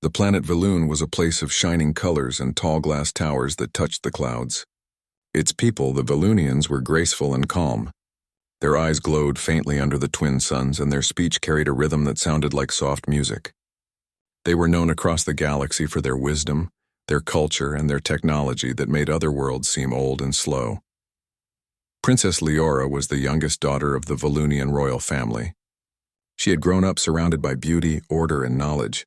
The planet Valoon was a place of shining colors and tall glass towers that touched the clouds. Its people, the Valoonians, were graceful and calm. Their eyes glowed faintly under the twin suns, and their speech carried a rhythm that sounded like soft music. They were known across the galaxy for their wisdom, their culture, and their technology that made other worlds seem old and slow. Princess Leora was the youngest daughter of the Valoonian royal family. She had grown up surrounded by beauty, order, and knowledge.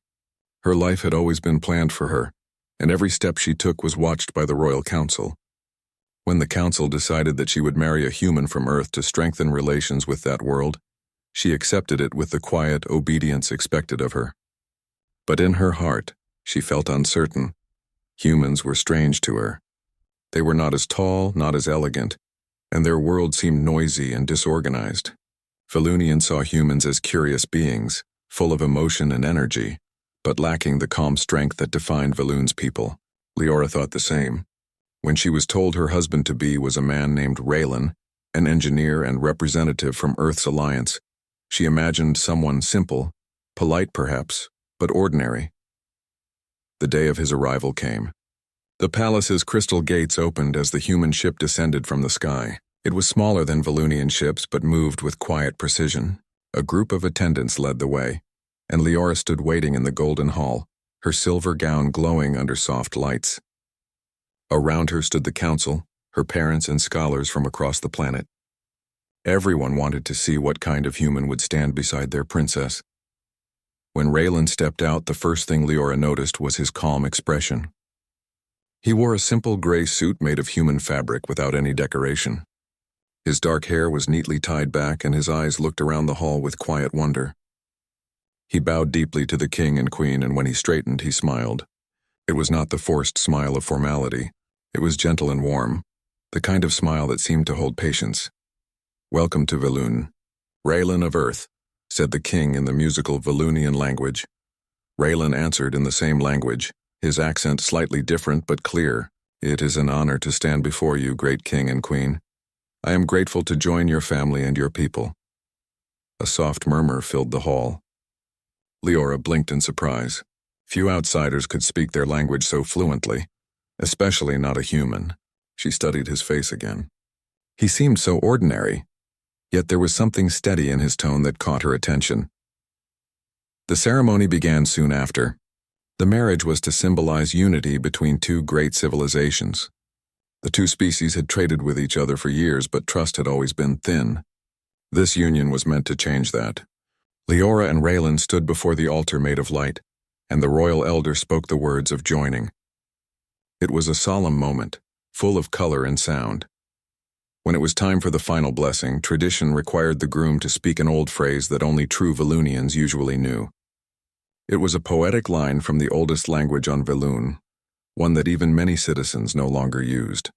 Her life had always been planned for her, and every step she took was watched by the royal council. When the council decided that she would marry a human from Earth to strengthen relations with that world, she accepted it with the quiet obedience expected of her. But in her heart, she felt uncertain. Humans were strange to her. They were not as tall, not as elegant, and their world seemed noisy and disorganized. Valoonian saw humans as curious beings, full of emotion and energy, but lacking the calm strength that defined Valoon's people. Leora thought the same. When she was told her husband-to-be was a man named Raylan, an engineer and representative from Earth's alliance, she imagined someone simple, polite perhaps, but ordinary. The day of his arrival came. The palace's crystal gates opened as the human ship descended from the sky. It was smaller than Valoonian ships but moved with quiet precision. A group of attendants led the way, and Leora stood waiting in the golden hall, her silver gown glowing under soft lights. Around her stood the council, her parents and scholars from across the planet. Everyone wanted to see what kind of human would stand beside their princess. When Raylan stepped out, the first thing Leora noticed was his calm expression. He wore a simple gray suit made of human fabric without any decoration. His dark hair was neatly tied back, and his eyes looked around the hall with quiet wonder. He bowed deeply to the king and queen, and when he straightened, he smiled. It was not the forced smile of formality. It was gentle and warm, the kind of smile that seemed to hold patience. "Welcome to Valoon, Raylan of Earth," said the king in the musical Valoonian language. Raylan answered in the same language, his accent slightly different but clear. "It is an honor to stand before you, great king and queen. I am grateful to join your family and your people." A soft murmur filled the hall. Leora blinked in surprise. Few outsiders could speak their language so fluently, especially not a human. She studied his face again. He seemed so ordinary, yet there was something steady in his tone that caught her attention. The ceremony began soon after. The marriage was to symbolize unity between two great civilizations. The two species had traded with each other for years, but trust had always been thin. This union was meant to change that. Leora and Raylan stood before the altar made of light, and the royal elder spoke the words of joining. It was a solemn moment, full of color and sound. When it was time for the final blessing, tradition required the groom to speak an old phrase that only true Valoonians usually knew. It was a poetic line from the oldest language on Valoon, one that even many citizens no longer used.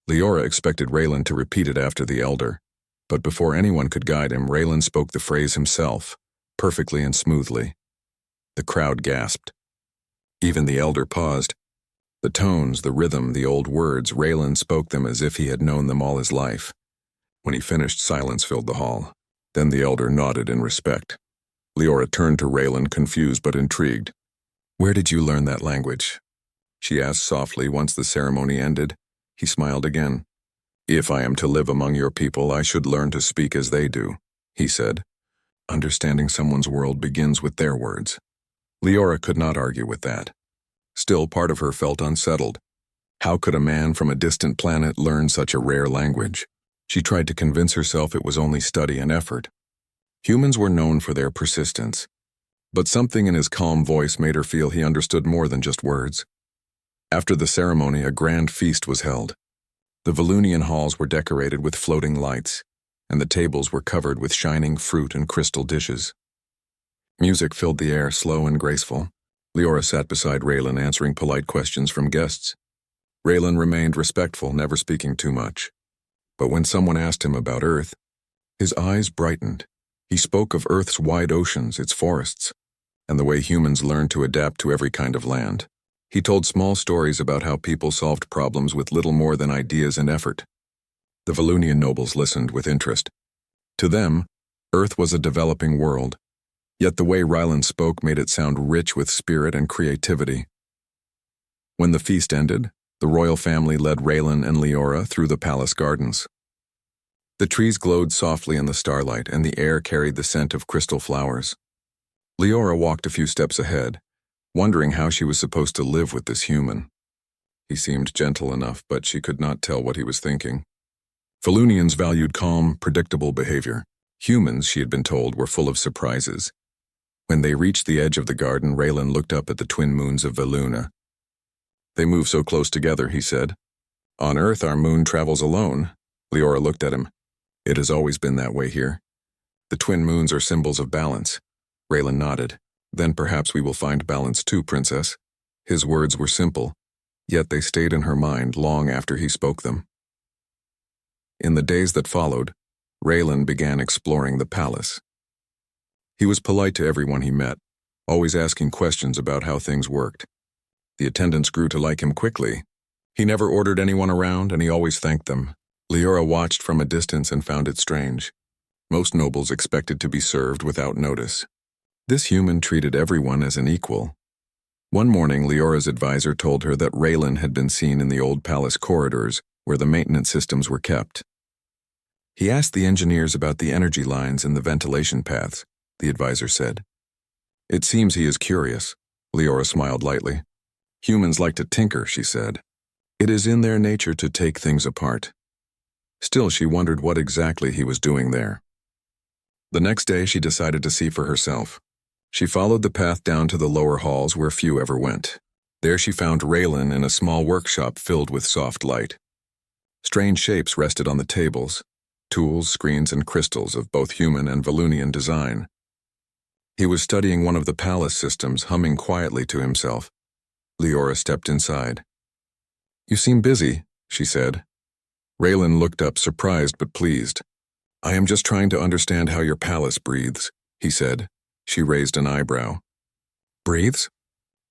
Leora expected Raylan to repeat it after the elder, but before anyone could guide him, Raylan spoke the phrase himself, perfectly and smoothly. The crowd gasped. Even the elder paused. The tones, the rhythm, the old words, Raylan spoke them as if he had known them all his life. When he finished, silence filled the hall. Then the elder nodded in respect. Leora turned to Raylan, confused but intrigued. "Where did you learn that language?" she asked softly once the ceremony ended. He smiled again. "If I am to live among your people, I should learn to speak as they do," he said. Understanding someone's world begins with their words. Leora could not argue with that. Still, part of her felt unsettled. How could a man from a distant planet learn such a rare language? She tried to convince herself it was only study and effort. Humans were known for their persistence, but something in his calm voice made her feel he understood more than just words. After the ceremony, a grand feast was held. The Valoonian halls were decorated with floating lights, and the tables were covered with shining fruit and crystal dishes. Music filled the air, slow and graceful. Leora sat beside Raylan, answering polite questions from guests. Raylan remained respectful, never speaking too much. But when someone asked him about Earth, his eyes brightened. He spoke of Earth's wide oceans, its forests, and the way humans learn to adapt to every kind of land. He told small stories about how people solved problems with little more than ideas and effort. The Valoonian nobles listened with interest. To them, Earth was a developing world, Yet the way Rylan spoke made it sound rich with spirit and creativity. When the feast ended, the royal family led Raylan and Leora through the palace gardens. The trees glowed softly in the starlight, and the air carried the scent of crystal flowers. Leora walked a few steps ahead, wondering how she was supposed to live with this human. He seemed gentle enough, but she could not tell what he was thinking. Valunians valued calm, predictable behavior. Humans, she had been told, were full of surprises. When they reached the edge of the garden, Raylan looked up at the twin moons of Valuna. "They move so close together," he said. "On Earth, our moon travels alone." Leora looked at him. "It has always been that way here. The twin moons are symbols of balance." Raylan nodded. "Then perhaps we will find balance too, Princess." His words were simple, yet they stayed in her mind long after he spoke them. In the days that followed, Raylan began exploring the palace. He was polite to everyone he met, always asking questions about how things worked. The attendants grew to like him quickly. He never ordered anyone around, and he always thanked them. Leora watched from a distance and found it strange. Most nobles expected to be served without notice. This human treated everyone as an equal. One morning, Leora's advisor told her that Raylan had been seen in the old palace corridors where the maintenance systems were kept. He asked the engineers about the energy lines and the ventilation paths, the advisor said. "It seems he is curious." Leora smiled lightly. "Humans like to tinker," she said. "It is in their nature to take things apart." Still, she wondered what exactly he was doing there. The next day, she decided to see for herself. She followed the path down to the lower halls where few ever went. There she found Raylan in a small workshop filled with soft light. Strange shapes rested on the tables, tools, screens, and crystals of both human and Valunian design. He was studying one of the palace systems, humming quietly to himself. Leora stepped inside. "You seem busy," she said. Raylan looked up, surprised but pleased. "I am just trying to understand how your palace breathes," he said. She raised an eyebrow. "Breathes?"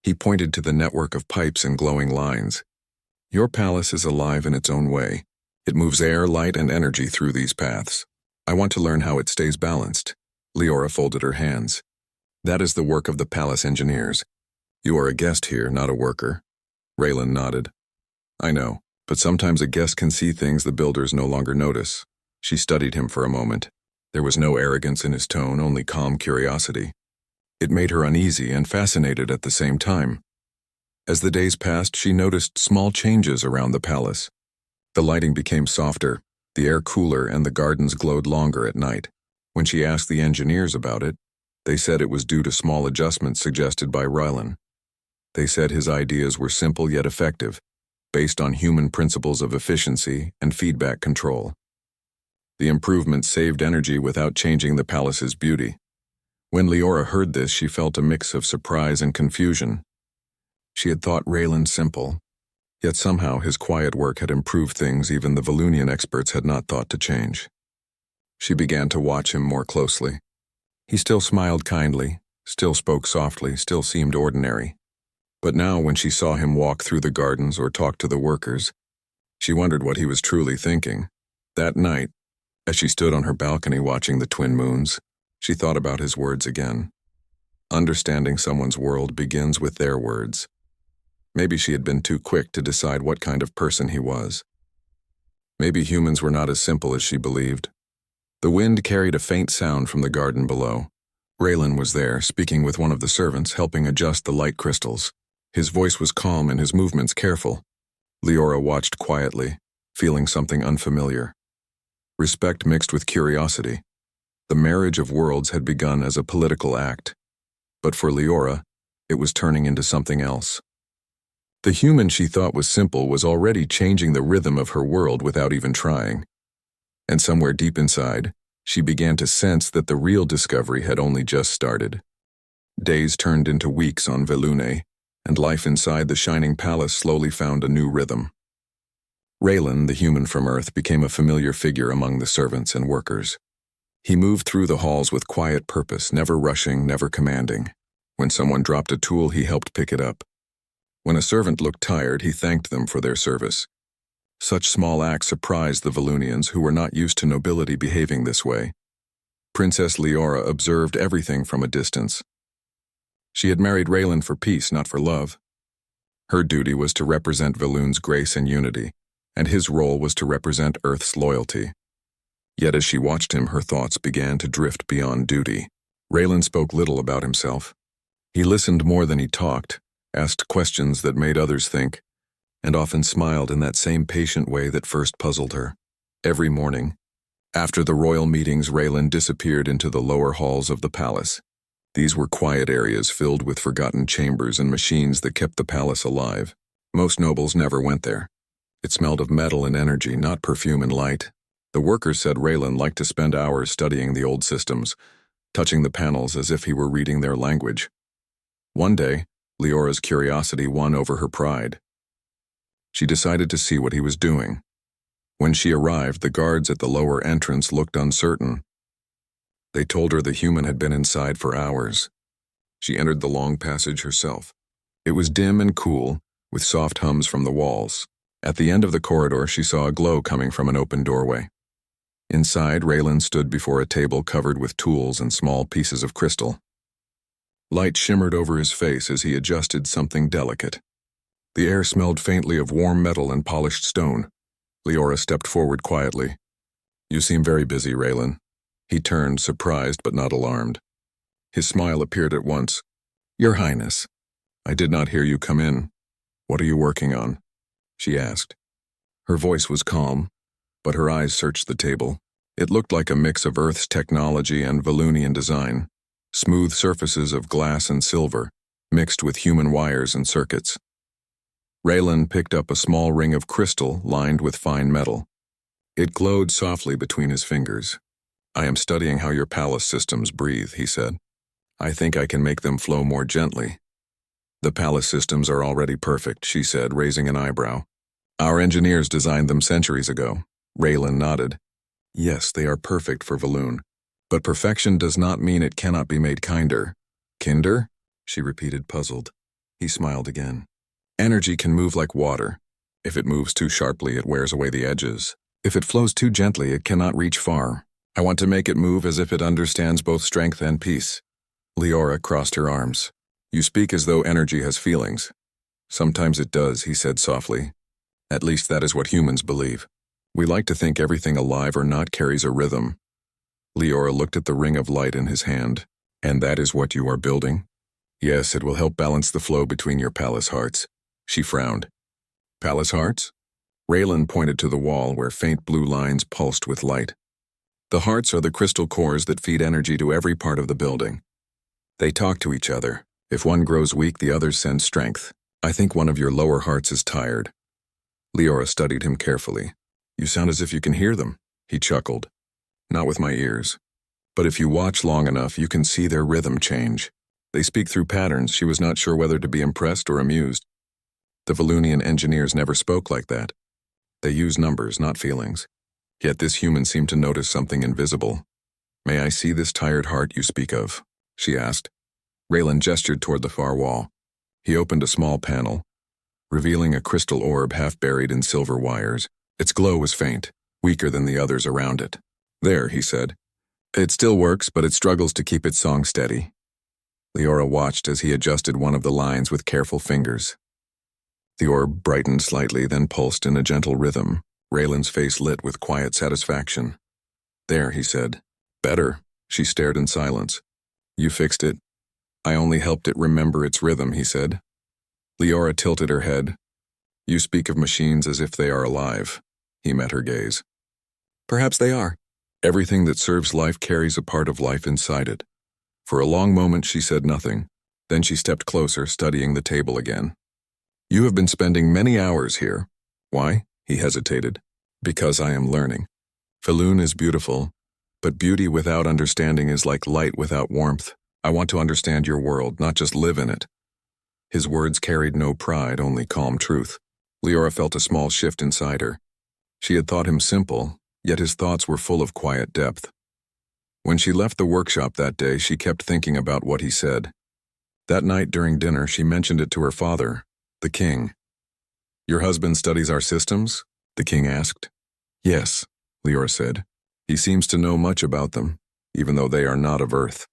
He pointed to the network of pipes and glowing lines. "Your palace is alive in its own way. It moves air, light, and energy through these paths. I want to learn how it stays balanced." Leora folded her hands. "That is the work of the palace engineers. You are a guest here, not a worker." Raylan nodded. "I know, but sometimes a guest can see things the builders no longer notice." She studied him for a moment. There was no arrogance in his tone, only calm curiosity. It made her uneasy and fascinated at the same time. As the days passed, she noticed small changes around the palace. The lighting became softer, the air cooler, and the gardens glowed longer at night. When she asked the engineers about it, they said it was due to small adjustments suggested by Raylan. They said his ideas were simple yet effective, based on human principles of efficiency and feedback control. The improvements saved energy without changing the palace's beauty. When Leora heard this, she felt a mix of surprise and confusion. She had thought Raylan simple, yet somehow his quiet work had improved things even the Valunian experts had not thought to change. She began to watch him more closely. He still smiled kindly, still spoke softly, still seemed ordinary. But now when she saw him walk through the gardens or talk to the workers, she wondered what he was truly thinking. That night, as she stood on her balcony watching the twin moons, she thought about his words again. Understanding someone's world begins with their words. Maybe she had been too quick to decide what kind of person he was. Maybe humans were not as simple as she believed. The wind carried a faint sound from the garden below. Raylan was there, speaking with one of the servants, helping adjust the light crystals. His voice was calm and his movements careful. Leora watched quietly, feeling something unfamiliar. Respect mixed with curiosity. The marriage of worlds had begun as a political act, but for Leora, it was turning into something else. The human she thought was simple was already changing the rhythm of her world without even trying. And somewhere deep inside, she began to sense that the real discovery had only just started. Days turned into weeks on Velune, and life inside the shining palace slowly found a new rhythm. Raylan, the human from Earth, became a familiar figure among the servants and workers. He moved through the halls with quiet purpose, never rushing, never commanding. When someone dropped a tool, he helped pick it up. When a servant looked tired, he thanked them for their service. Such small acts surprised the Valunians, who were not used to nobility behaving this way. Princess Leora observed everything from a distance. She had married Raylan for peace, not for love. Her duty was to represent Valoon's grace and unity, and his role was to represent Earth's loyalty. Yet as she watched him, her thoughts began to drift beyond duty. Raylan spoke little about himself. He listened more than he talked, asked questions that made others think, and often smiled in that same patient way that first puzzled her. Every morning, after the royal meetings, Raylan disappeared into the lower halls of the palace. These were quiet areas filled with forgotten chambers and machines that kept the palace alive. Most nobles never went there. It smelled of metal and energy, not perfume and light. The workers said Raylan liked to spend hours studying the old systems, touching the panels as if he were reading their language. One day, Leora's curiosity won over her pride. She decided to see what he was doing. When she arrived, the guards at the lower entrance looked uncertain. They told her the human had been inside for hours. She entered the long passage herself. It was dim and cool, with soft hums from the walls. At the end of the corridor, she saw a glow coming from an open doorway. Inside, Raylan stood before a table covered with tools and small pieces of crystal. Light shimmered over his face as he adjusted something delicate. The air smelled faintly of warm metal and polished stone. Leora stepped forward quietly. "You seem very busy, Raylan." He turned, surprised but not alarmed. His smile appeared at once. "Your Highness, I did not hear you come in. What are you working on?" she asked. Her voice was calm, but her eyes searched the table. It looked like a mix of Earth's technology and Valoonian design. Smooth surfaces of glass and silver, mixed with human wires and circuits. Raylan picked up a small ring of crystal lined with fine metal. It glowed softly between his fingers. "I am studying how your palace systems breathe," he said. "I think I can make them flow more gently." "The palace systems are already perfect," she said, raising an eyebrow. "Our engineers designed them centuries ago." Raylan nodded. "Yes, they are perfect for Valoon. But perfection does not mean it cannot be made kinder." "Kinder?" she repeated, puzzled. He smiled again. "Energy can move like water. If it moves too sharply, it wears away the edges. If it flows too gently, it cannot reach far. I want to make it move as if it understands both strength and peace." Leora crossed her arms. "You speak as though energy has feelings." "Sometimes it does," he said softly. "At least that is what humans believe. We like to think everything alive or not carries a rhythm." Leora looked at the ring of light in his hand. "And that is what you are building?" "Yes, it will help balance the flow between your palace hearts." She frowned. "Palace hearts?" Raylan pointed to the wall where faint blue lines pulsed with light. "The hearts are the crystal cores that feed energy to every part of the building. They talk to each other. If one grows weak, the others send strength. I think one of your lower hearts is tired." Leora studied him carefully. "You sound as if you can hear them." He chuckled. "Not with my ears. But if you watch long enough, you can see their rhythm change. They speak through patterns." She was not sure whether to be impressed or amused. The Valoonian engineers never spoke like that. They use numbers, not feelings. Yet this human seemed to notice something invisible. "May I see this tired heart you speak of?" she asked. Raylan gestured toward the far wall. He opened a small panel, revealing a crystal orb half buried in silver wires. Its glow was faint, weaker than the others around it. "There," he said. "It still works, but it struggles to keep its song steady." Leora watched as he adjusted one of the lines with careful fingers. The orb brightened slightly, then pulsed in a gentle rhythm. Raylan's face lit with quiet satisfaction. "There," he said. "Better." She stared in silence. "You fixed it." "I only helped it remember its rhythm," he said. Leora tilted her head. "You speak of machines as if they are alive." He met her gaze. "Perhaps they are. Everything that serves life carries a part of life inside it." For a long moment she said nothing. Then she stepped closer, studying the table again. "You have been spending many hours here." "Why?" He hesitated. "Because I am learning. Valoon is beautiful, but beauty without understanding is like light without warmth. I want to understand your world, not just live in it." His words carried no pride, only calm truth. Leora felt a small shift inside her. She had thought him simple, yet his thoughts were full of quiet depth. When she left the workshop that day, she kept thinking about what he said. That night during dinner, she mentioned it to her father, the king. "Your husband studies our systems?" the king asked. "Yes," Leora said. "He seems to know much about them. even though they are not of Earth.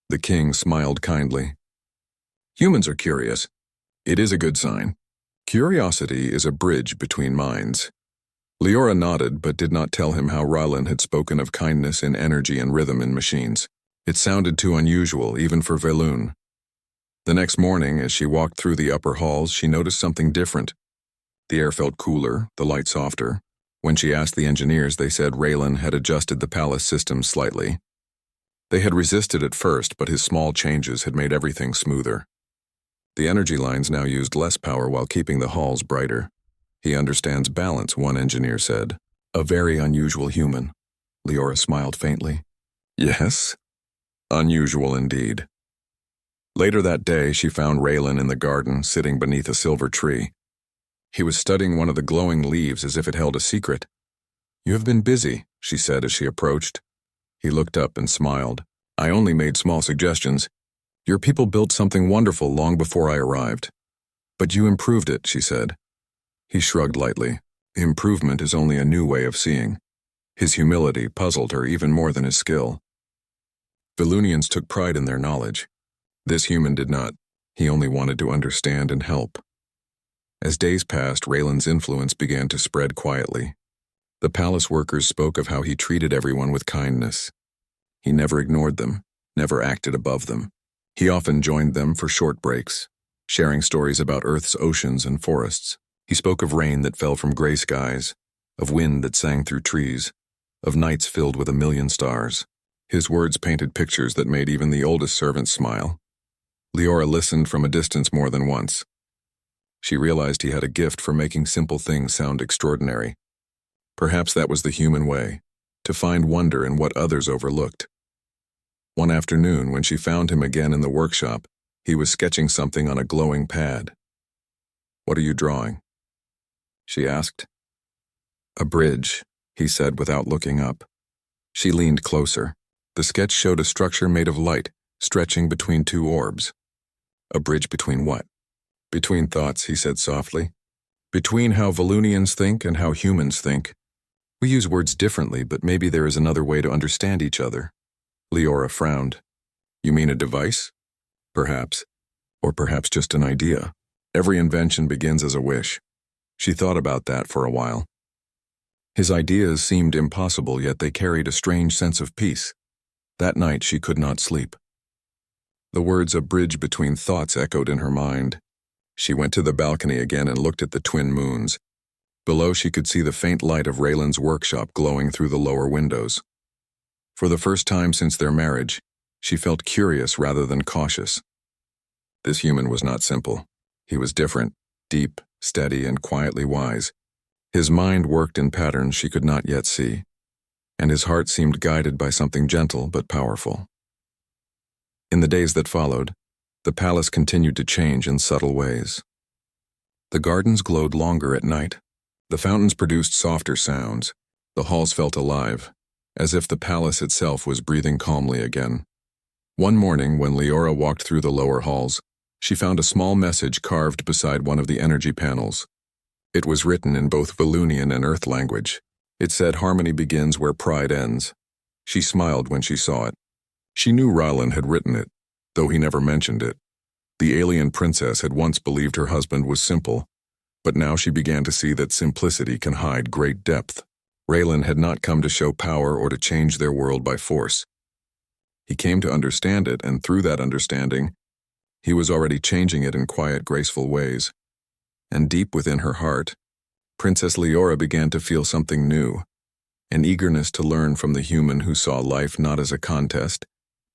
The king smiled kindly. Humans are curious. It is a good sign. Curiosity is a bridge between minds. Leora nodded but did not tell him how Rylan had spoken of kindness in energy and rhythm in machines. It sounded too unusual, even for Velun. The next morning, as she walked through the upper halls, she noticed something different. The air felt cooler, the light softer. When she asked the engineers, they said Raylan had adjusted the palace system slightly. They had resisted at first, but his small changes had made everything smoother. The energy lines now used less power while keeping the halls brighter. He understands balance, one engineer said. A very unusual human. Leora smiled faintly. Yes, unusual indeed. Later that day, she found Raylan in the garden, sitting beneath a silver tree. He was studying one of the glowing leaves as if it held a secret. You have been busy, she said as she approached. He looked up and smiled. I only made small suggestions. Your people built something wonderful long before I arrived. But you improved it, she said. He shrugged lightly. Improvement is only a new way of seeing. His humility puzzled her even more than his skill. Velunians took pride in their knowledge. This human did not. He only wanted to understand and help. As days passed, Raylan's influence began to spread quietly. The palace workers spoke of how he treated everyone with kindness. He never ignored them, never acted above them. He often joined them for short breaks, sharing stories about Earth's oceans and forests. He spoke of rain that fell from gray skies, of wind that sang through trees, of nights filled with 1,000,000 stars. His words painted pictures that made even the oldest servant smile. Leora listened from a distance more than once. She realized he had a gift for making simple things sound extraordinary. Perhaps that was the human way, to find wonder in what others overlooked. One afternoon, when she found him again in the workshop, he was sketching something on a glowing pad. What are you drawing? She asked. A bridge, he said without looking up. She leaned closer. The sketch showed a structure made of light, stretching between two orbs. A bridge between what? Between thoughts, he said softly. Between how Velunians think and how humans think. We use words differently, but maybe there is another way to understand each other. Leora frowned. You mean a device? Perhaps. Or perhaps just an idea. Every invention begins as a wish. She thought about that for a while. His ideas seemed impossible, yet they carried a strange sense of peace. That night she could not sleep. The words "a bridge between thoughts" echoed in her mind. She went to the balcony again and looked at the twin moons. Below she could see the faint light of Raylan's workshop glowing through the lower windows. For the first time since their marriage, she felt curious rather than cautious. This human was not simple. He was different, deep, steady, and quietly wise. His mind worked in patterns she could not yet see, and his heart seemed guided by something gentle but powerful. In the days that followed, the palace continued to change in subtle ways. The gardens glowed longer at night. The fountains produced softer sounds. The halls felt alive, as if the palace itself was breathing calmly again. One morning, when Leora walked through the lower halls, she found a small message carved beside one of the energy panels. It was written in both Velunian and Earth language. It said, "Harmony begins where pride ends." She smiled when she saw it. She knew Rylan had written it, though he never mentioned it. The alien princess had once believed her husband was simple, but now she began to see that simplicity can hide great depth. Raylan had not come to show power or to change their world by force. He came to understand it, and through that understanding, he was already changing it in quiet, graceful ways. And deep within her heart, Princess Leora began to feel something new, an eagerness to learn from the human who saw life not as a contest,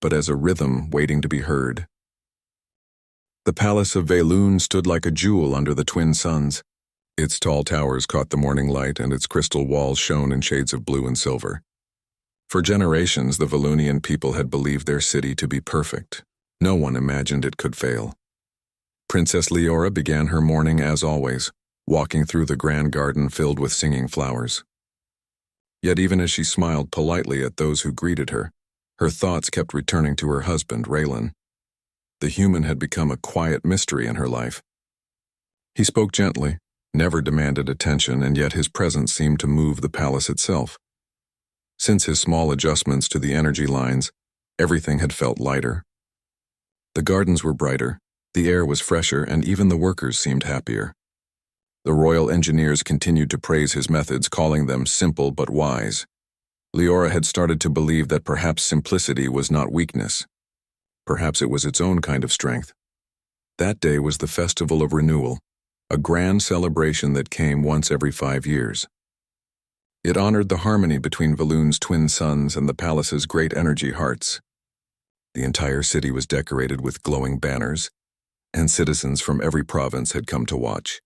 but as a rhythm waiting to be heard. The palace of Velun stood like a jewel under the twin suns. Its tall towers caught the morning light, and its crystal walls shone in shades of blue and silver. For generations, the Velunian people had believed their city to be perfect. No one imagined it could fail. Princess Leora began her morning as always, walking through the grand garden filled with singing flowers. Yet even as she smiled politely at those who greeted her, her thoughts kept returning to her husband, Raylan. The human had become a quiet mystery in her life. He spoke gently, never demanded attention, and yet his presence seemed to move the palace itself. Since his small adjustments to the energy lines, everything had felt lighter. The gardens were brighter, the air was fresher, and even the workers seemed happier. The royal engineers continued to praise his methods, calling them simple but wise. Leora had started to believe that perhaps simplicity was not weakness. Perhaps it was its own kind of strength. That day was the Festival of Renewal, a grand celebration that came once every 5 years. It honored the harmony between Valoon's twin suns and the palace's great energy hearts. The entire city was decorated with glowing banners, and citizens from every province had come to watch.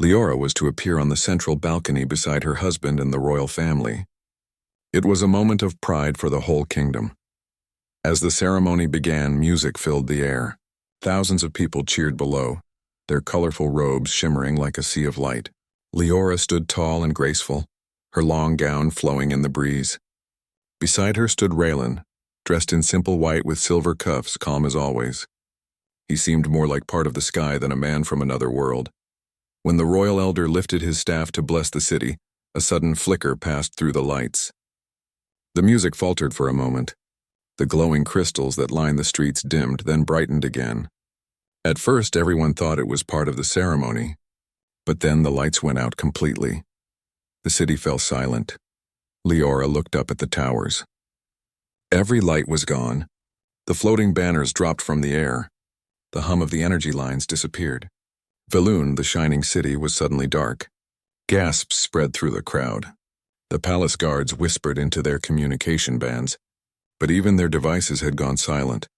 Leora was to appear on the central balcony beside her husband and the royal family. It was a moment of pride for the whole kingdom. As the ceremony began, music filled the air. Thousands of people cheered below, their colorful robes shimmering like a sea of light. Leora stood tall and graceful, her long gown flowing in the breeze. Beside her stood Raylan, dressed in simple white with silver cuffs, calm as always. He seemed more like part of the sky than a man from another world. When the royal elder lifted his staff to bless the city, a sudden flicker passed through the lights. The music faltered for a moment. The glowing crystals that lined the streets dimmed, then brightened again. At first, everyone thought it was part of the ceremony, but then the lights went out completely. The city fell silent. Leora looked up at the towers. Every light was gone. The floating banners dropped from the air. The hum of the energy lines disappeared. Valoon, the shining city, was suddenly dark. Gasps spread through the crowd. The palace guards whispered into their communication bands, but even their devices had gone silent.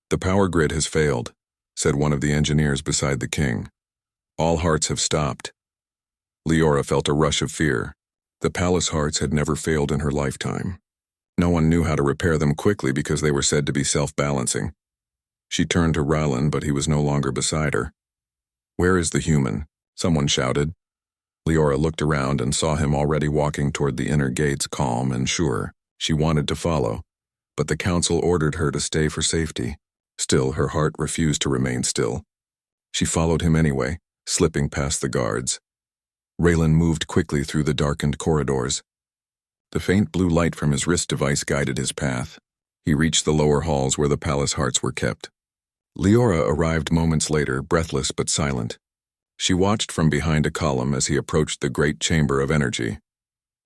"The power grid has failed," said one of the engineers beside the king. "All hearts have stopped." Leora felt a rush of fear. The palace hearts had never failed in her lifetime. No one knew how to repair them quickly because they were said to be self-balancing. She turned to Rylan, but he was no longer beside her. "Where is the human?" someone shouted. Leora looked around and saw him already walking toward the inner gates, calm and sure. She wanted to follow, but the council ordered her to stay for safety. Still, her heart refused to remain still. She followed him anyway, slipping past the guards. Raylan moved quickly through the darkened corridors. The faint blue light from his wrist device guided his path. He reached the lower halls where the palace hearts were kept. Leora arrived moments later, breathless but silent. She watched from behind a column as he approached the great chamber of energy.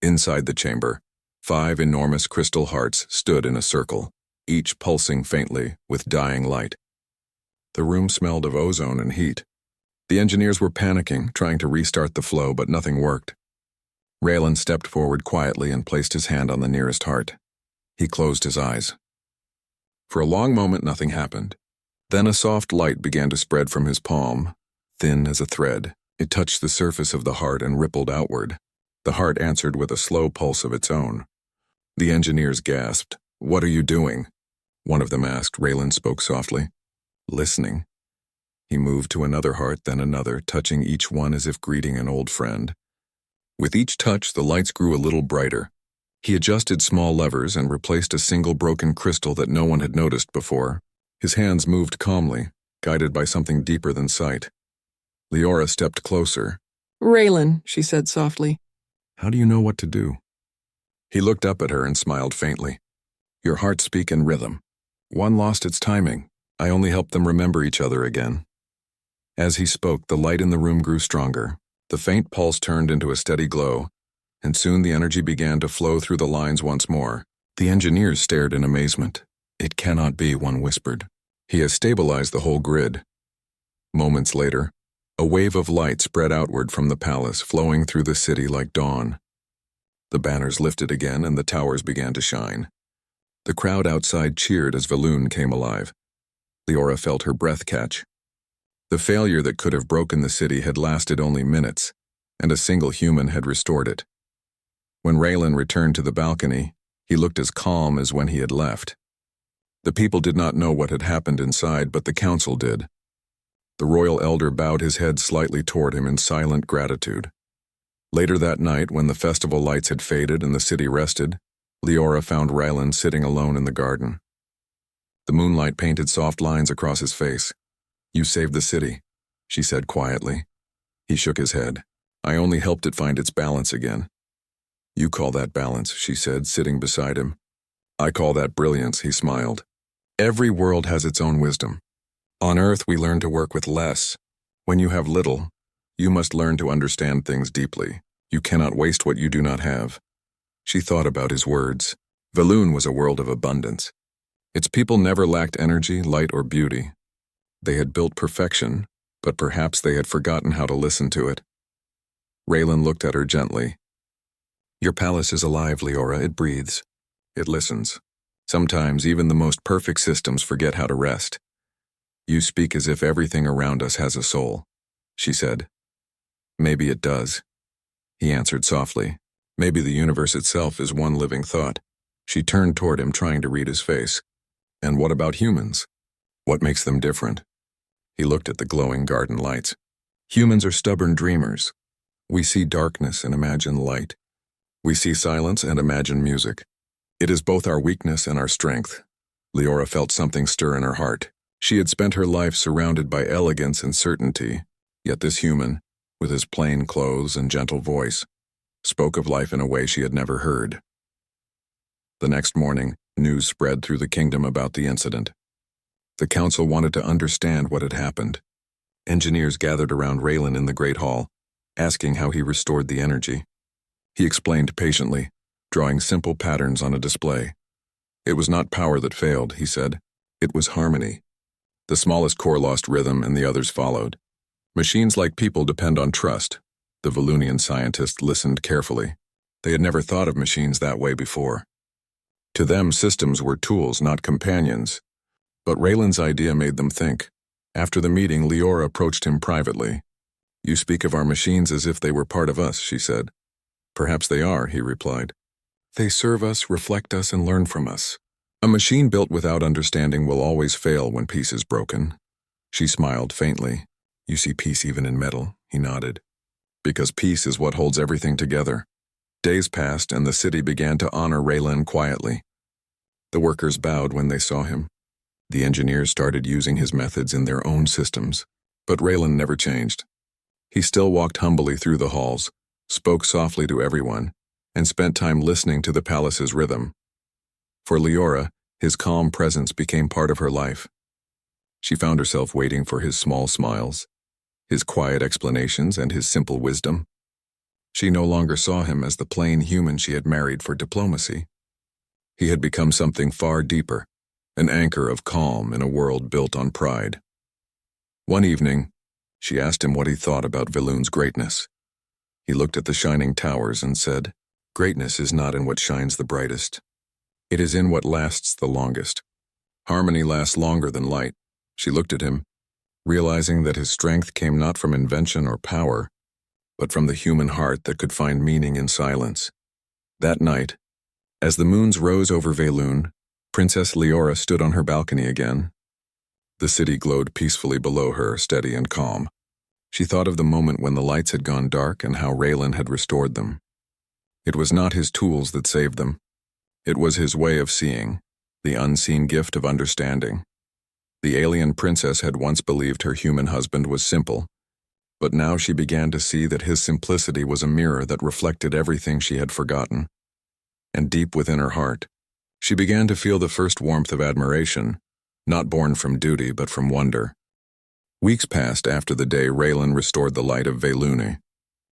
Inside the chamber, 5 enormous crystal hearts stood in a circle, each pulsing faintly with dying light. The room smelled of ozone and heat. The engineers were panicking, trying to restart the flow, but nothing worked. Raylan stepped forward quietly and placed his hand on the nearest heart. He closed his eyes. For a long moment, nothing happened. Then a soft light began to spread from his palm, thin as a thread. It touched the surface of the heart and rippled outward. The heart answered with a slow pulse of its own. The engineers gasped. "What are you doing?" one of them asked. Raylan spoke softly. "Listening." He moved to another heart, then another, touching each one as if greeting an old friend. With each touch, the lights grew a little brighter. He adjusted small levers and replaced a single broken crystal that no one had noticed before. His hands moved calmly, guided by something deeper than sight. Leora stepped closer. "Raylan," she said softly. "How do you know what to do?" He looked up at her and smiled faintly. "Your hearts speak in rhythm. One lost its timing. I only helped them remember each other again." As he spoke, the light in the room grew stronger. The faint pulse turned into a steady glow, and soon the energy began to flow through the lines once more. The engineers stared in amazement. "It cannot be," one whispered. "He has stabilized the whole grid." Moments later, a wave of light spread outward from the palace, flowing through the city like dawn. The banners lifted again and the towers began to shine. The crowd outside cheered as Valoon came alive. Leora felt her breath catch. The failure that could have broken the city had lasted only minutes, and a single human had restored it. When Raylan returned to the balcony, he looked as calm as when he had left. The people did not know what had happened inside, but the council did. The royal elder bowed his head slightly toward him in silent gratitude. Later that night, when the festival lights had faded and the city rested, Leora found Raylan sitting alone in the garden. The moonlight painted soft lines across his face. "You saved the city," she said quietly. He shook his head. "I only helped it find its balance again." You call that balance, she said, sitting beside him. I call that brilliance, he smiled. Every world has its own wisdom. On Earth, we learn to work with less. When you have little, you must learn to understand things deeply. You cannot waste what you do not have. She thought about his words. Valoon was a world of abundance. Its people never lacked energy, light, or beauty. They had built perfection, but perhaps they had forgotten how to listen to it. Raylan looked at her gently. Your palace is alive, Leora. It breathes. It listens. Sometimes even the most perfect systems forget how to rest. You speak as if everything around us has a soul, she said. Maybe it does. He answered softly. Maybe the universe itself is one living thought. She turned toward him, trying to read his face. And what about humans? What makes them different? He looked at the glowing garden lights. Humans are stubborn dreamers. We see darkness and imagine light. We see silence and imagine music. It is both our weakness and our strength. Leora felt something stir in her heart. She had spent her life surrounded by elegance and certainty, yet this human, with his plain clothes and gentle voice, spoke of life in a way she had never heard. The next morning, news spread through the kingdom about the incident. The council wanted to understand what had happened. Engineers gathered around Raylan in the Great Hall, asking how he restored the energy. He explained patiently, drawing simple patterns on a display. It was not power that failed, he said. It was harmony. The smallest core lost rhythm and the others followed. Machines like people depend on trust. The Valoonian scientist listened carefully. They had never thought of machines that way before. To them, systems were tools, not companions. But Raylan's idea made them think. After the meeting, Leora approached him privately. You speak of our machines as if they were part of us, she said. Perhaps they are, he replied. They serve us, reflect us, and learn from us. A machine built without understanding will always fail when peace is broken. She smiled faintly. You see peace even in metal, he nodded. Because peace is what holds everything together. Days passed and the city began to honor Raylan quietly. The workers bowed when they saw him. The engineers started using his methods in their own systems. But Raylan never changed. He still walked humbly through the halls, spoke softly to everyone, and spent time listening to the palace's rhythm. For Leora, his calm presence became part of her life. She found herself waiting for his small smiles, his quiet explanations, and his simple wisdom. She no longer saw him as the plain human she had married for diplomacy. He had become something far deeper, an anchor of calm in a world built on pride. One evening, she asked him what he thought about Valoon's greatness. He looked at the shining towers and said, Greatness is not in what shines the brightest. It is in what lasts the longest. Harmony lasts longer than light. She looked at him, realizing that his strength came not from invention or power, but from the human heart that could find meaning in silence. That night, as the moons rose over Valoon, Princess Leora stood on her balcony again. The city glowed peacefully below her, steady and calm. She thought of the moment when the lights had gone dark and how Raylan had restored them. It was not his tools that saved them. It was his way of seeing, the unseen gift of understanding. The alien princess had once believed her human husband was simple, but now she began to see that his simplicity was a mirror that reflected everything she had forgotten. And deep within her heart, she began to feel the first warmth of admiration, not born from duty but from wonder. Weeks passed after the day Raylan restored the light of Valoon.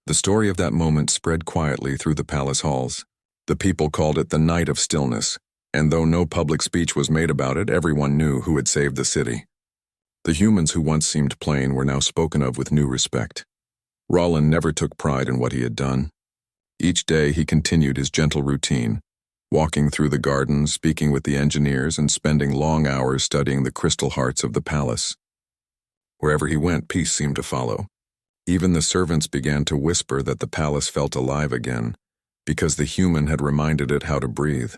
The story of that moment spread quietly through the palace halls. The people called it the Night of Stillness, and though no public speech was made about it, everyone knew who had saved the city. The humans who once seemed plain were now spoken of with new respect. Rollin never took pride in what he had done. Each day he continued his gentle routine, walking through the gardens, speaking with the engineers, and spending long hours studying the crystal hearts of the palace. Wherever he went, peace seemed to follow. Even the servants began to whisper that the palace felt alive again, because the human had reminded it how to breathe.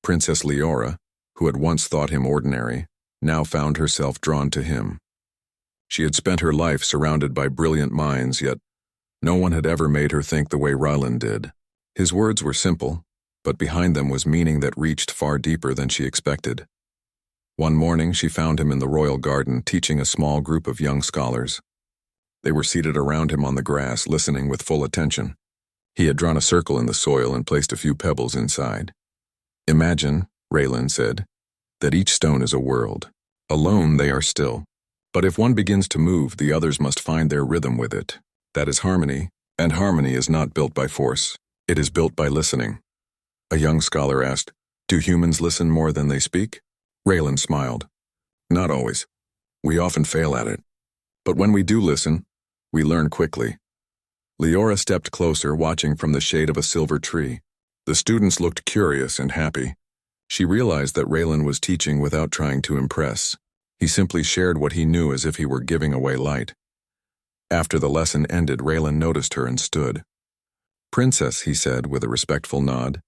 Princess Leora, who had once thought him ordinary, now found herself drawn to him. She had spent her life surrounded by brilliant minds, yet no one had ever made her think the way Raylan did. His words were simple, but behind them was meaning that reached far deeper than she expected. One morning she found him in the royal garden teaching a small group of young scholars. They were seated around him on the grass, listening with full attention. He had drawn a circle in the soil and placed a few pebbles inside. Imagine, Raylan said, that each stone is a world. Alone they are still. But if one begins to move, the others must find their rhythm with it. That is harmony, and harmony is not built by force. It is built by listening. A young scholar asked, "Do humans listen more than they speak?" Raylan smiled. "Not always. We often fail at it. But when we do listen, we learn quickly." Leora stepped closer, watching from the shade of a silver tree. The students looked curious and happy. She realized that Raylan was teaching without trying to impress. He simply shared what he knew as if he were giving away light. After the lesson ended, Raylan noticed her and stood. "Princess," he said with a respectful nod.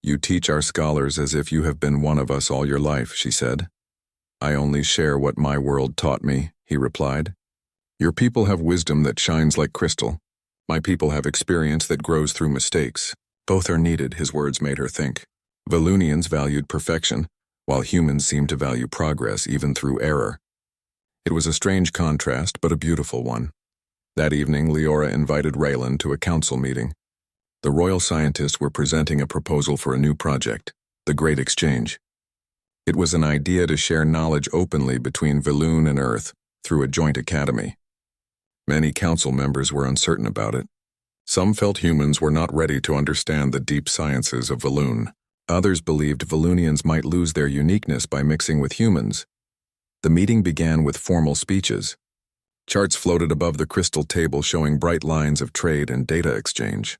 "You teach our scholars as if you have been one of us all your life," she said. "I only share what my world taught me," he replied. "Your people have wisdom that shines like crystal. My people have experience that grows through mistakes. Both are needed," his words made her think. Valunians valued perfection, while humans seemed to value progress even through error. It was a strange contrast, but a beautiful one. That evening, Leora invited Raylan to a council meeting. The royal scientists were presenting a proposal for a new project, the Great Exchange. It was an idea to share knowledge openly between Valoon and Earth through a joint academy. Many council members were uncertain about it. Some felt humans were not ready to understand the deep sciences of Valoon. Others believed Valoonians might lose their uniqueness by mixing with humans. The meeting began with formal speeches. Charts floated above the crystal table showing bright lines of trade and data exchange.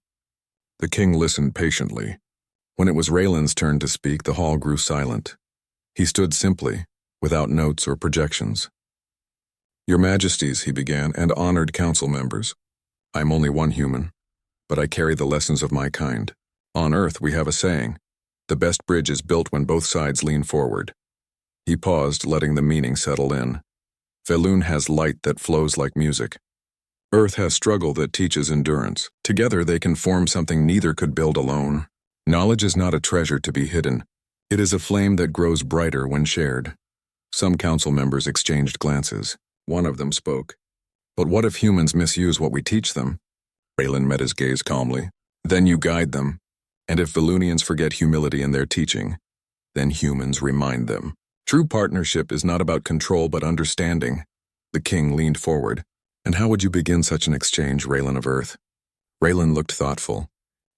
The king listened patiently. When it was Raylan's turn to speak, the hall grew silent. He stood simply, without notes or projections. "Your Majesties," he began, "and honored council members. I am only one human, but I carry the lessons of my kind. On Earth we have a saying, the best bridge is built when both sides lean forward." He paused, letting the meaning settle in. Valoon has light that flows like music. Earth has struggle that teaches endurance. Together they can form something neither could build alone. Knowledge is not a treasure to be hidden. It is a flame that grows brighter when shared. Some council members exchanged glances. One of them spoke. "But what if humans misuse what we teach them?" Raylan met his gaze calmly. "Then you guide them. And if Valoonians forget humility in their teaching, then humans remind them. True partnership is not about control but understanding." The king leaned forward. "And how would you begin such an exchange, Raylan of Earth?" Raylan looked thoughtful.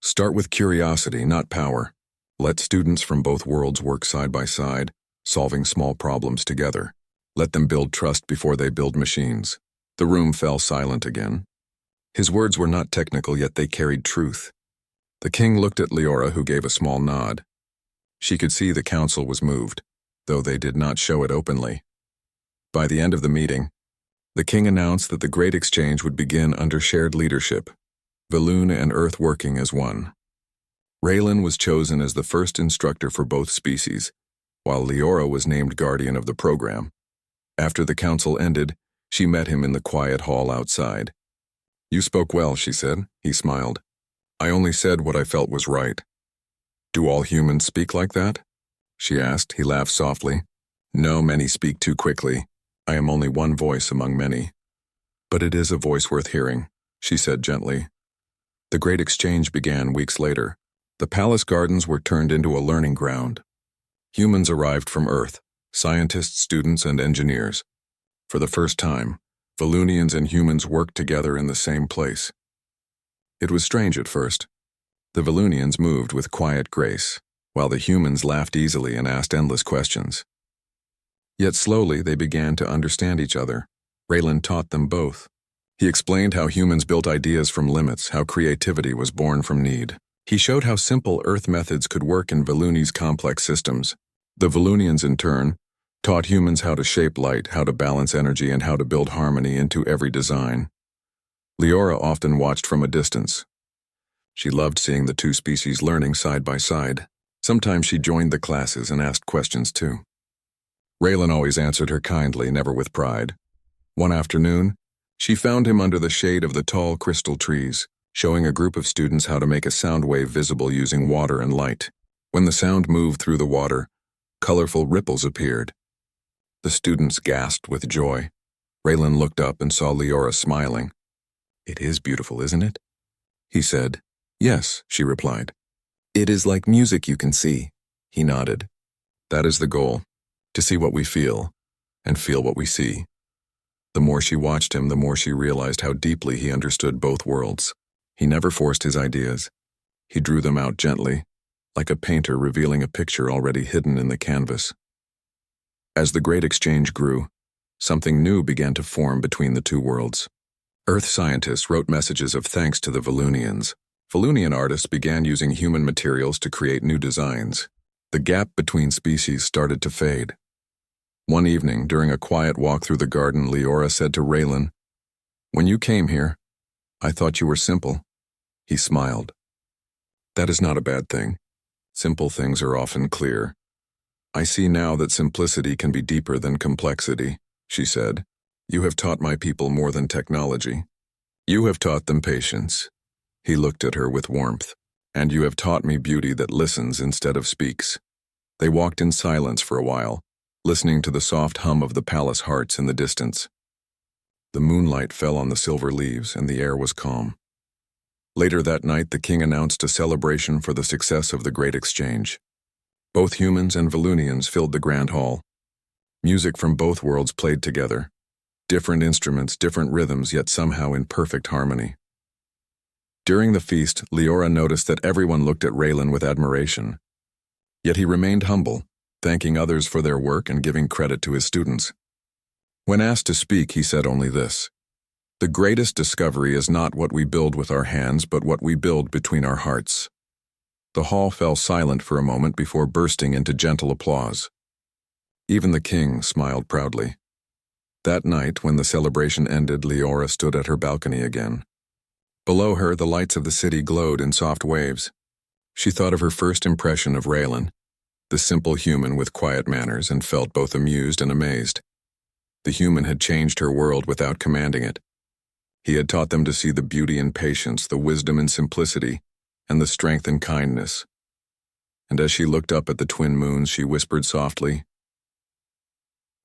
"Start with curiosity, not power. Let students from both worlds work side by side, solving small problems together. Let them build trust before they build machines." The room fell silent again. His words were not technical, yet they carried truth. The king looked at Leora, who gave a small nod. She could see the council was moved, though they did not show it openly. By the end of the meeting, the king announced that the Great Exchange would begin under shared leadership, Valoon and Earth working as one. Raylan was chosen as the first instructor for both species, while Leora was named guardian of the program. After the council ended, she met him in the quiet hall outside. "You spoke well," she said. He smiled. "I only said what I felt was right." "Do all humans speak like that?" she asked. He laughed softly. "No, many speak too quickly. I am only one voice among many." "But it is a voice worth hearing," she said gently. The Great Exchange began weeks later. The palace gardens were turned into a learning ground. Humans arrived from Earth, scientists, students, and engineers. For the first time, Valoonians and humans worked together in the same place. It was strange at first. The Valoonians moved with quiet grace, while the humans laughed easily and asked endless questions. Yet slowly they began to understand each other. Raylan taught them both. He explained how humans built ideas from limits, how creativity was born from need. He showed how simple Earth methods could work in Valooni's complex systems. The Valoonians, in turn, taught humans how to shape light, how to balance energy, and how to build harmony into every design. Leora often watched from a distance. She loved seeing the two species learning side by side. Sometimes she joined the classes and asked questions too. Raylan always answered her kindly, never with pride. One afternoon, she found him under the shade of the tall crystal trees, showing a group of students how to make a sound wave visible using water and light. When the sound moved through the water, colorful ripples appeared. The students gasped with joy. Raylan looked up and saw Leora smiling. "It is beautiful, isn't it?" he said. Yes, she replied. It is like music you can see. He nodded. That is the goal, to see what we feel, and feel what we see. The more she watched him, the more she realized how deeply he understood both worlds. He never forced his ideas. He drew them out gently, like a painter revealing a picture already hidden in the canvas. As the Great Exchange grew, something new began to form between the two worlds. Earth scientists wrote messages of thanks to the Volunians. Volunian artists began using human materials to create new designs. The gap between species started to fade. One evening, during a quiet walk through the garden, Leora said to Raylan, "When you came here, I thought you were simple." He smiled. "That is not a bad thing. Simple things are often clear. I see now that simplicity can be deeper than complexity," she said. "You have taught my people more than technology. You have taught them patience." He looked at her with warmth. "And you have taught me beauty that listens instead of speaks." They walked in silence for a while, listening to the soft hum of the palace hearts in the distance. The moonlight fell on the silver leaves, and the air was calm. Later that night, the king announced a celebration for the success of the Great Exchange. Both humans and Volunians filled the grand hall. Music from both worlds played together. Different instruments, different rhythms, yet somehow in perfect harmony. During the feast, Leora noticed that everyone looked at Raylan with admiration. Yet he remained humble, thanking others for their work and giving credit to his students. When asked to speak, he said only this: "The greatest discovery is not what we build with our hands, but what we build between our hearts." The hall fell silent for a moment before bursting into gentle applause. Even the king smiled proudly. That night, when the celebration ended, Leora stood at her balcony again. Below her, the lights of the city glowed in soft waves. She thought of her first impression of Raylan, the simple human with quiet manners, and felt both amused and amazed. The human had changed her world without commanding it. He had taught them to see the beauty in patience, the wisdom in simplicity, and the strength in kindness. And as she looked up at the twin moons, she whispered softly,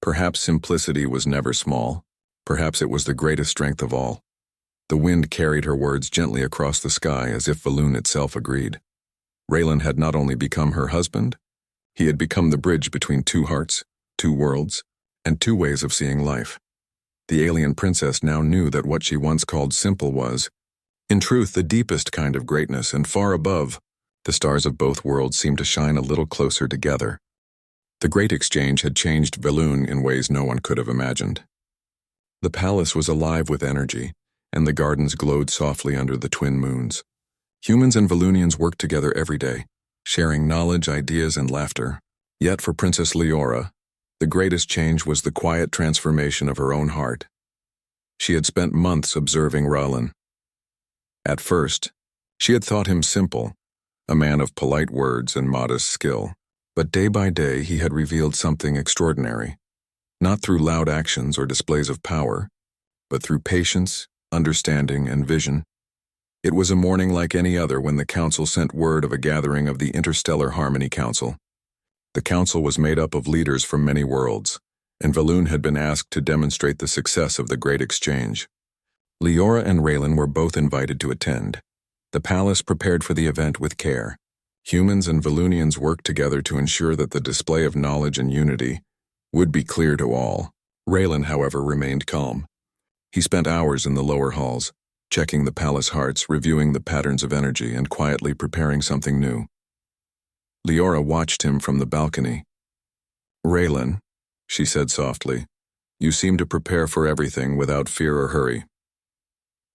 "Perhaps simplicity was never small. Perhaps it was the greatest strength of all." The wind carried her words gently across the sky as if Volune itself agreed. Raylan had not only become her husband, he had become the bridge between two hearts, two worlds, and two ways of seeing life. The alien princess now knew that what she once called simple was, in truth, the deepest kind of greatness, and far above, the stars of both worlds seemed to shine a little closer together. The Great Exchange had changed Volune in ways no one could have imagined. The palace was alive with energy, and the gardens glowed softly under the twin moons. Humans and Volunians worked together every day, sharing knowledge, ideas, and laughter. Yet for Princess Leora, the greatest change was the quiet transformation of her own heart. She had spent months observing Raylan. At first, she had thought him simple, a man of polite words and modest skill. But day by day, he had revealed something extraordinary, not through loud actions or displays of power, but through patience, understanding, and vision. It was a morning like any other when the council sent word of a gathering of the Interstellar Harmony Council. The council was made up of leaders from many worlds, and Volune had been asked to demonstrate the success of the Great Exchange. Leora and Raylan were both invited to attend. The palace prepared for the event with care. Humans and Volunians worked together to ensure that the display of knowledge and unity would be clear to all. Raylan, however, remained calm. He spent hours in the lower halls, checking the palace hearts, reviewing the patterns of energy, and quietly preparing something new. Leora watched him from the balcony. "Raylan," she said softly, "you seem to prepare for everything without fear or hurry."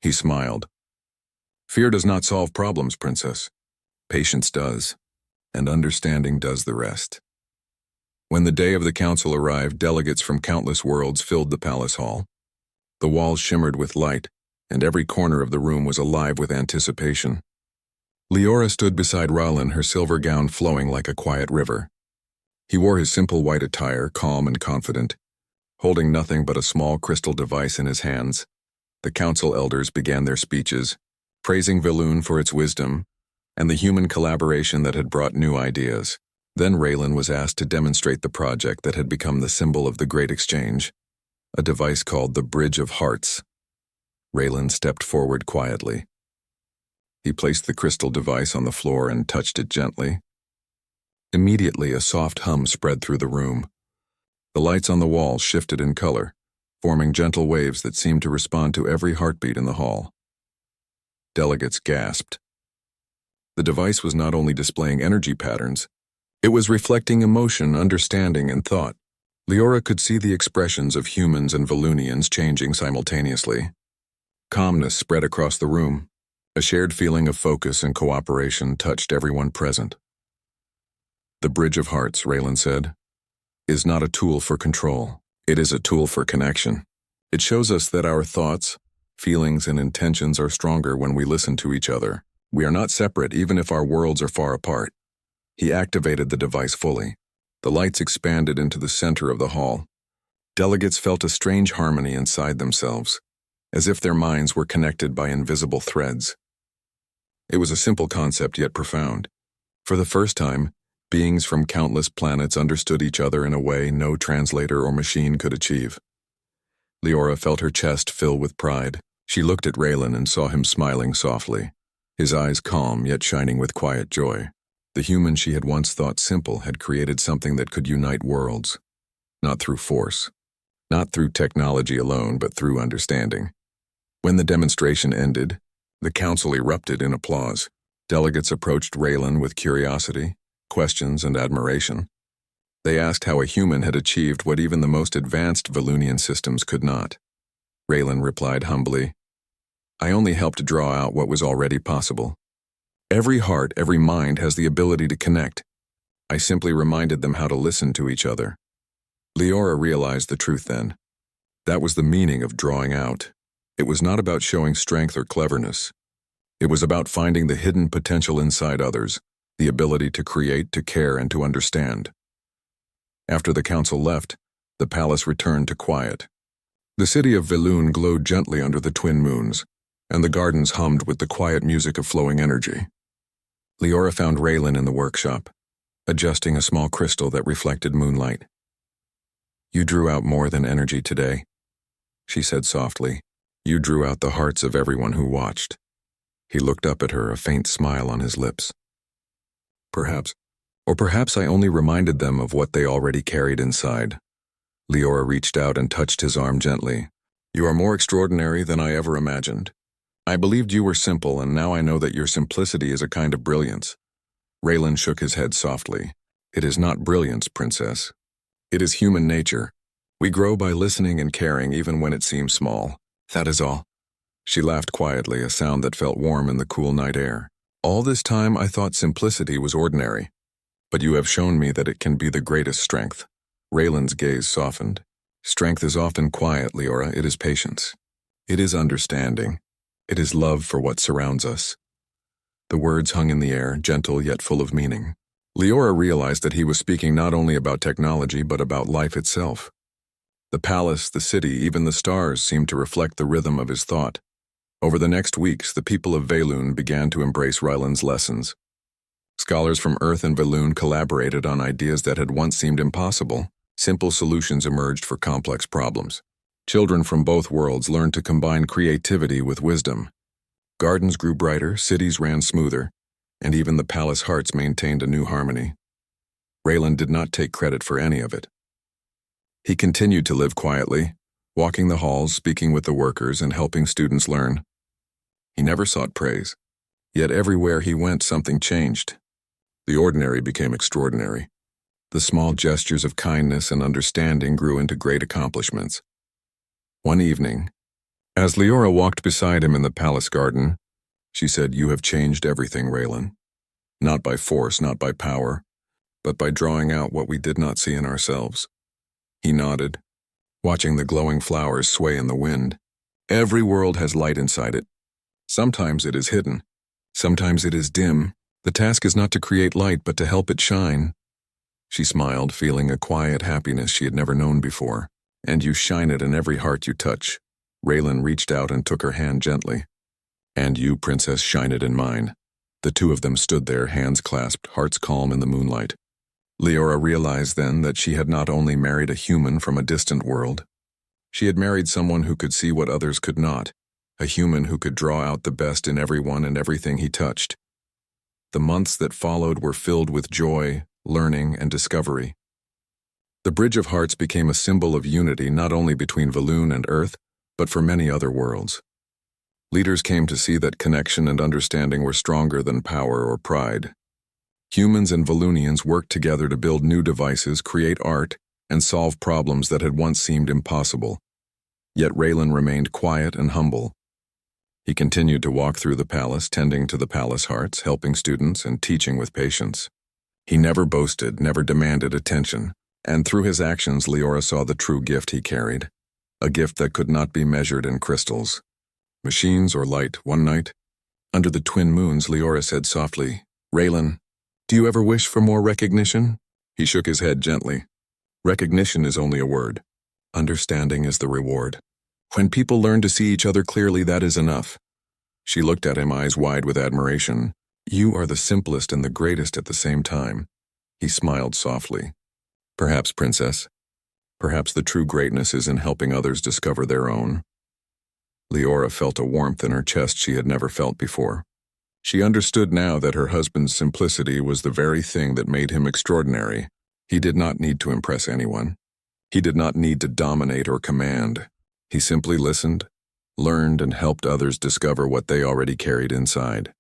He smiled. "Fear does not solve problems, Princess. Patience does, and understanding does the rest." When the day of the council arrived, delegates from countless worlds filled the palace hall. The walls shimmered with light, and every corner of the room was alive with anticipation. Leora stood beside Raylan, her silver gown flowing like a quiet river. He wore his simple white attire, calm and confident. Holding nothing but a small crystal device in his hands, the council elders began their speeches, praising Volune for its wisdom and the human collaboration that had brought new ideas. Then Raylan was asked to demonstrate the project that had become the symbol of the Great Exchange, a device called the Bridge of Hearts. Raylan stepped forward quietly. He placed the crystal device on the floor and touched it gently. Immediately, a soft hum spread through the room. The lights on the wall shifted in color, forming gentle waves that seemed to respond to every heartbeat in the hall. Delegates gasped. The device was not only displaying energy patterns, it was reflecting emotion, understanding, and thought. Leora could see the expressions of humans and Volunians changing simultaneously. Calmness spread across the room. A shared feeling of focus and cooperation touched everyone present. The Bridge of Hearts, Raylan said, is not a tool for control. It is a tool for connection. It shows us that our thoughts, feelings, and intentions are stronger when we listen to each other. We are not separate even if our worlds are far apart. He activated the device fully. The lights expanded into the center of the hall. Delegates felt a strange harmony inside themselves, as if their minds were connected by invisible threads. It was a simple concept yet profound. For the first time, beings from countless planets understood each other in a way no translator or machine could achieve. Leora felt her chest fill with pride. She looked at Raylan and saw him smiling softly, his eyes calm yet shining with quiet joy. The human she had once thought simple had created something that could unite worlds, not through force, not through technology alone, but through understanding. When the demonstration ended, the council erupted in applause. Delegates approached Raylan with curiosity, questions, and admiration. They asked how a human had achieved what even the most advanced Volunian systems could not. Raylan replied humbly, "I only helped draw out what was already possible. Every heart, every mind has the ability to connect. I simply reminded them how to listen to each other." Leora realized the truth then. That was the meaning of drawing out. It was not about showing strength or cleverness. It was about finding the hidden potential inside others, the ability to create, to care, and to understand. After the council left, the palace returned to quiet. The city of Velun glowed gently under the twin moons, and the gardens hummed with the quiet music of flowing energy. Leora found Raylan in the workshop, adjusting a small crystal that reflected moonlight. "You drew out more than energy today," she said softly. "You drew out the hearts of everyone who watched." He looked up at her, a faint smile on his lips. Perhaps I only reminded them of what they already carried inside." Leora reached out and touched his arm gently. "You are more extraordinary than I ever imagined. I believed you were simple, and now I know that your simplicity is a kind of brilliance." Raylan shook his head softly. "It is not brilliance, Princess. It is human nature. We grow by listening and caring even when it seems small. That is all." She laughed quietly, a sound that felt warm in the cool night air. "All this time I thought simplicity was ordinary, but you have shown me that it can be the greatest strength." Raylan's gaze softened. "Strength is often quiet, Leora. It is patience. It is understanding. It is love for what surrounds us." The words hung in the air, gentle yet full of meaning. Leora realized that he was speaking not only about technology but about life itself. The palace, the city, even the stars seemed to reflect the rhythm of his thought. Over the next weeks, the people of Velun began to embrace Raylan's lessons. Scholars from Earth and Velun collaborated on ideas that had once seemed impossible. Simple solutions emerged for complex problems. Children from both worlds learned to combine creativity with wisdom. Gardens grew brighter, cities ran smoother, and even the palace hearts maintained a new harmony. Raylan did not take credit for any of it. He continued to live quietly, walking the halls, speaking with the workers, and helping students learn. He never sought praise. Yet everywhere he went, something changed. The ordinary became extraordinary. The small gestures of kindness and understanding grew into great accomplishments. One evening, as Leora walked beside him in the palace garden, she said, "You have changed everything, Raylan. Not by force, not by power, but by drawing out what we did not see in ourselves." He nodded, watching the glowing flowers sway in the wind. "Every world has light inside it. Sometimes it is hidden. Sometimes it is dim. The task is not to create light, but to help it shine." She smiled, feeling a quiet happiness she had never known before. "And you shine it in every heart you touch." Raylan reached out and took her hand gently. "And you, Princess, shine it in mine." The two of them stood there, hands clasped, hearts calm in the moonlight. Leora realized then that she had not only married a human from a distant world, she had married someone who could see what others could not. a human who could draw out the best in everyone and everything he touched. The months that followed were filled with joy, learning, and discovery. The Bridge of Hearts became a symbol of unity not only between Valoon and Earth, but for many other worlds. Leaders came to see that connection and understanding were stronger than power or pride. Humans and Valoonians worked together to build new devices, create art, and solve problems that had once seemed impossible. Yet Raylan remained quiet and humble. He continued to walk through the palace, tending to the palace hearts, helping students, and teaching with patience. He never boasted, never demanded attention, and through his actions Leora saw the true gift he carried, a gift that could not be measured in crystals, machines, or light. One night, under the twin moons, Leora said softly, "Raylan, do you ever wish for more recognition?" He shook his head gently. "Recognition is only a word. Understanding is the reward. When people learn to see each other clearly, that is enough." She looked at him, eyes wide with admiration. "You are the simplest and the greatest at the same time." He smiled softly. "Perhaps, Princess. Perhaps the true greatness is in helping others discover their own." Leora felt a warmth in her chest she had never felt before. She understood now that her husband's simplicity was the very thing that made him extraordinary. He did not need to impress anyone. He did not need to dominate or command. He simply listened, learned, and helped others discover what they already carried inside.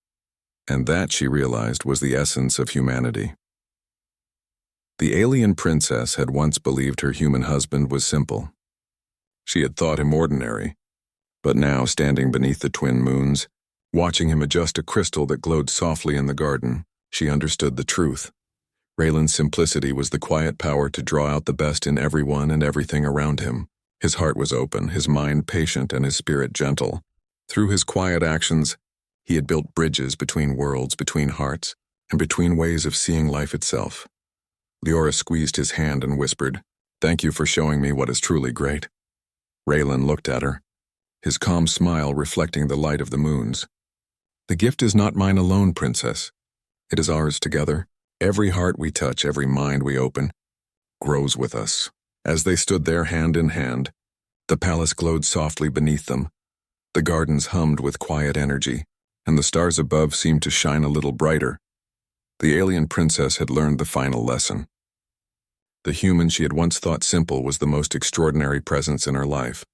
And that, she realized, was the essence of humanity. The alien princess had once believed her human husband was simple. She had thought him ordinary. But now, standing beneath the twin moons, watching him adjust a crystal that glowed softly in the garden, she understood the truth. Raylan's simplicity was the quiet power to draw out the best in everyone and everything around him. His heart was open, his mind patient, and his spirit gentle. Through his quiet actions, he had built bridges between worlds, between hearts, and between ways of seeing life itself. Leora squeezed his hand and whispered, "Thank you for showing me what is truly great." Raylan looked at her, his calm smile reflecting the light of the moons. "The gift is not mine alone, Princess. It is ours together. Every heart we touch, every mind we open, grows with us." As they stood there hand in hand, the palace glowed softly beneath them. The gardens hummed with quiet energy, and the stars above seemed to shine a little brighter. The alien princess had learned the final lesson. The human she had once thought simple was the most extraordinary presence in her life.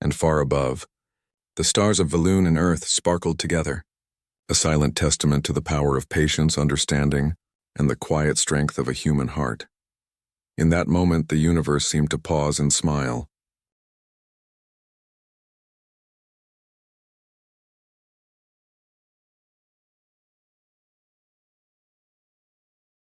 And far above, the stars of Valoon and Earth sparkled together, a silent testament to the power of patience, understanding, and the quiet strength of a human heart. In that moment, the universe seemed to pause and smile.